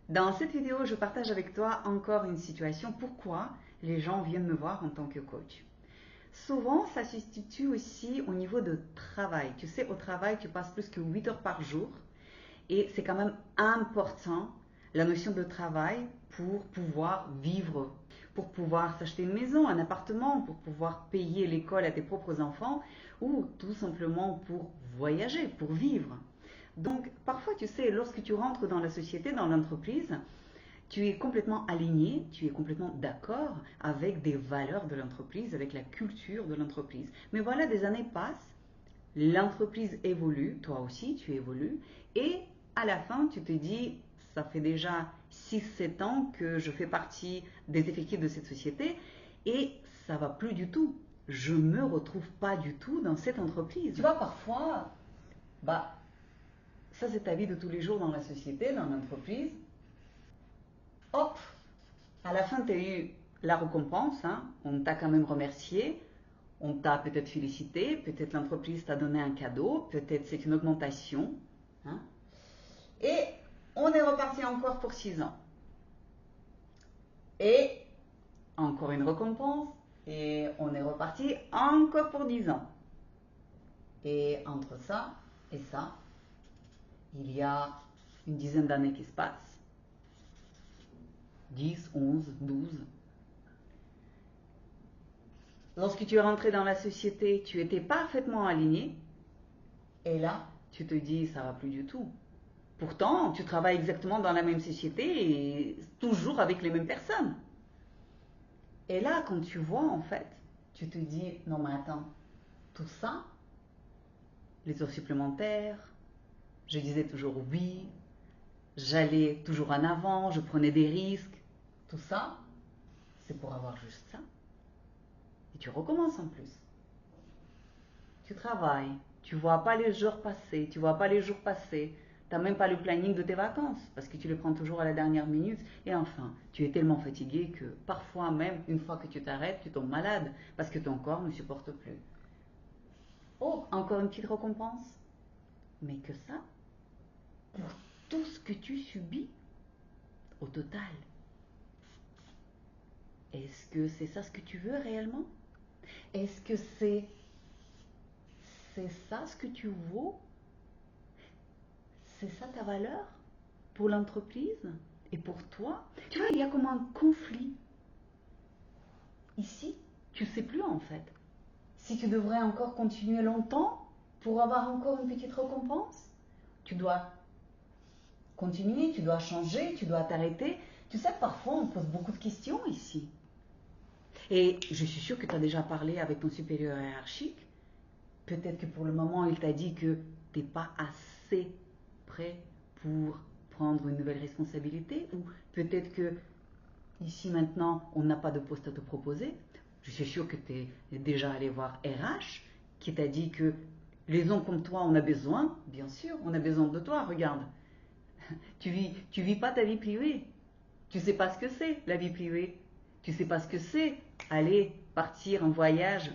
Dans cette vidéo, je partage avec toi encore une situation. Pourquoi les gens viennent me voir en tant que coach? Souvent, ça se situe aussi au niveau de travail. Tu sais, au travail, tu passes plus que 8 heures par jour et c'est quand même important la notion de travail pour pouvoir vivre, pour pouvoir s'acheter une maison, un appartement, pour pouvoir payer l'école à tes propres enfants ou tout simplement pour voyager, pour vivre. Donc, parfois, tu sais, lorsque tu rentres dans la société, dans l'entreprise, tu es complètement aligné, tu es complètement d'accord avec des valeurs de l'entreprise, avec la culture de l'entreprise. Mais voilà, des années passent, l'entreprise évolue, toi aussi tu évolues, et à la fin, tu te dis, ça fait déjà 6-7 ans que je fais partie des effectifs de cette société, et ça va plus du tout. Je me retrouve pas du tout dans cette entreprise. Tu vois, parfois, ça c'est ta vie de tous les jours dans la société, dans l'entreprise. Hop, à la fin, tu as eu la récompense, hein. On t'a quand même remercié, on t'a peut-être félicité, peut-être l'entreprise t'a donné un cadeau, peut-être c'est une augmentation, hein. Et on est reparti encore pour 6 ans. Et encore une récompense, et on est reparti encore pour 10 ans. Et entre ça et ça, il y a une dizaine d'années qui se passent. 10, 11, 12. Lorsque tu es rentré dans la société, tu étais parfaitement aligné. Et là, tu te dis, ça va plus du tout. Pourtant, tu travailles exactement dans la même société et toujours avec les mêmes personnes. Et là, quand tu vois, en fait, tu te dis, non mais attends, tout ça, les heures supplémentaires, je disais toujours oui, j'allais toujours en avant, je prenais des risques, tout ça, c'est pour avoir juste ça. Et tu recommences en plus. Tu travailles, tu vois pas les jours passer, tu vois pas les jours passer, tu n'as même pas le planning de tes vacances parce que tu les prends toujours à la dernière minute. Et enfin, tu es tellement fatigué que parfois même, une fois que tu t'arrêtes, tu tombes malade parce que ton corps ne supporte plus. Oh, encore une petite récompense. Mais que ça, pour tout ce que tu subis au total. Est-ce que c'est ça ce que tu veux réellement? Est-ce que c'est ça ce que tu vaux? C'est ça ta valeur pour l'entreprise et pour toi? Tu vois, il y a comme un conflit. Ici, tu ne sais plus en fait. Si tu devrais encore continuer longtemps pour avoir encore une petite récompense, tu dois continuer, tu dois changer, tu dois t'arrêter. Tu sais, parfois on pose beaucoup de questions ici. Et je suis sûre que tu as déjà parlé avec ton supérieur hiérarchique. Peut-être que pour le moment, il t'a dit que tu n'es pas assez prêt pour prendre une nouvelle responsabilité. Ou peut-être que ici maintenant, on n'a pas de poste à te proposer. Je suis sûre que tu es déjà allé voir RH qui t'a dit que les gens comme toi, on a besoin. Bien sûr, on a besoin de toi. Regarde, tu vis pas ta vie privée. Tu sais pas ce que c'est la vie privée. Tu sais pas ce que c'est aller partir en voyage.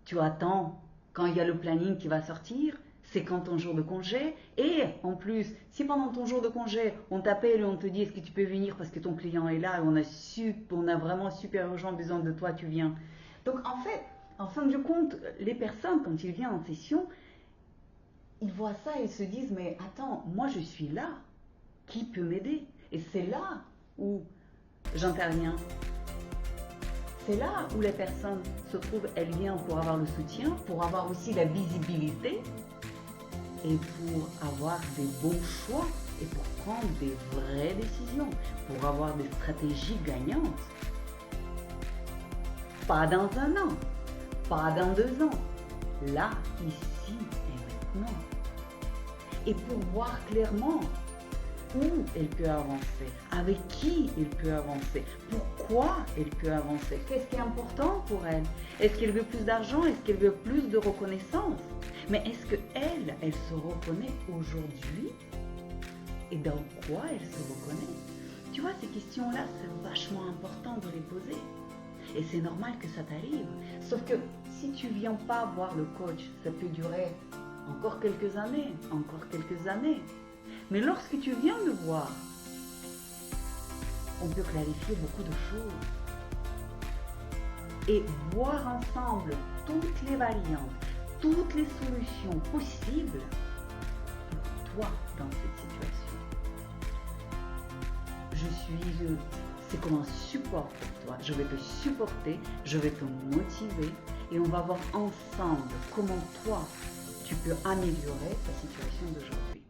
Tu attends quand il y a le planning qui va sortir, c'est quand ton jour de congé. Et en plus, si pendant ton jour de congé, on t'appelle et on te dit est-ce que tu peux venir parce que ton client est là et on a vraiment super urgent besoin de toi, tu viens. Donc en fait, en fin de compte, les personnes, quand ils viennent en session, ils voient ça et se disent mais attends, moi je suis là, qui peut m'aider? Et c'est là où j'interviens. C'est là où les personnes se trouvent, elles viennent pour avoir le soutien, pour avoir aussi la visibilité et pour avoir des bons choix et pour prendre des vraies décisions, pour avoir des stratégies gagnantes. Pas dans un an, pas dans 2 ans, là, ici et maintenant. Et pour voir clairement où elle peut avancer, avec qui elle peut avancer, pourquoi elle peut avancer, qu'est-ce qui est important pour elle, est-ce qu'elle veut plus d'argent, est-ce qu'elle veut plus de reconnaissance, mais est-ce qu'elle se reconnaît aujourd'hui et dans quoi elle se reconnaît? Tu vois, ces questions-là, c'est vachement important de les poser et c'est normal que ça t'arrive, sauf que si tu viens pas voir le coach, ça peut durer encore quelques années, Mais lorsque tu viens le voir, on peut clarifier beaucoup de choses. Et voir ensemble toutes les variantes, toutes les solutions possibles pour toi dans cette situation. C'est comme un support pour toi. Je vais te supporter, je vais te motiver et on va voir ensemble comment toi, tu peux améliorer ta situation d'aujourd'hui.